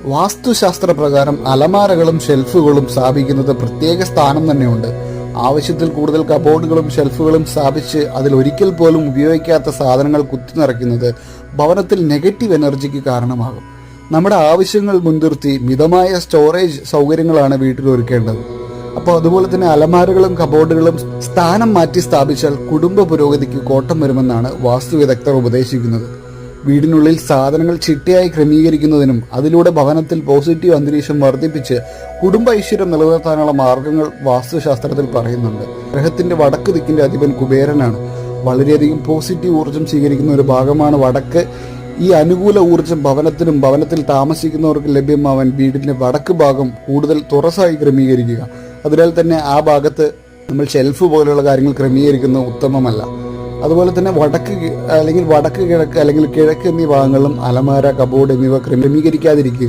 വാസ്തുശാസ്ത്രപ്രകാരം അലമാരകളും ഷെൽഫുകളും സ്ഥാപിക്കുന്നത് പ്രത്യേക സ്ഥാനം തന്നെയുണ്ട്. ആവശ്യത്തിൽ കൂടുതൽ കബോർഡുകളും ഷെൽഫുകളും സ്ഥാപിച്ച് അതിൽ ഒരിക്കൽ പോലും ഉപയോഗിക്കാത്ത സാധനങ്ങൾ കുത്തി നിറയ്ക്കുന്നത് ഭവനത്തിൽ നെഗറ്റീവ് എനർജിക്ക് കാരണമാകും. നമ്മുടെ ആവശ്യങ്ങൾ മുൻനിർത്തി മിതമായ സ്റ്റോറേജ് സൗകര്യങ്ങളാണ് വീട്ടിൽ ഒരുക്കേണ്ടത്. അപ്പോൾ അതുപോലെ തന്നെ അലമാരകളും കബോർഡുകളും സ്ഥാനം മാറ്റി സ്ഥാപിച്ചാൽ കുടുംബ പുരോഗതിക്ക് കോട്ടം വരുമെന്നാണ് വാസ്തു വിദഗ്ധർ ഉപദേശിക്കുന്നത്. വീടിനുള്ളിൽ സാധനങ്ങൾ ചിട്ടയായി ക്രമീകരിക്കുന്നതിനും അതിലൂടെ ഭവനത്തിൽ പോസിറ്റീവ് അന്തരീക്ഷം വർദ്ധിപ്പിച്ച് കുടുംബ ഐശ്വര്യം നിലനിർത്താനുള്ള മാർഗങ്ങൾ വാസ്തുശാസ്ത്രത്തിൽ പറയുന്നുണ്ട്. ഗ്രഹത്തിന്റെ വടക്ക് ദിക്കിന്റെ അധിപൻ കുബേരനാണ്. വളരെയധികം പോസിറ്റീവ് ഊർജ്ജം സ്വീകരിക്കുന്ന ഒരു ഭാഗമാണ് വടക്ക്. ഈ അനുകൂല ഊർജ്ജം ഭവനത്തിനും ഭവനത്തിൽ താമസിക്കുന്നവർക്ക് ലഭ്യമാവാൻ വീടിന്റെ വടക്ക് ഭാഗം കൂടുതൽ തുറസായി ക്രമീകരിക്കുക. അതിനാൽ തന്നെ ആ ഭാഗത്ത് നമ്മൾ ഷെൽഫ് പോലെയുള്ള കാര്യങ്ങൾ ക്രമീകരിക്കുന്നത് ഉത്തമമല്ല. അതുപോലെ തന്നെ വടക്ക് കിഴക്ക് അല്ലെങ്കിൽ കിഴക്ക് എന്നീ ഭാഗങ്ങളിലും അലമാര, കബോർഡ് എന്നിവ ക്രമീകരിക്കാതിരിക്കുക.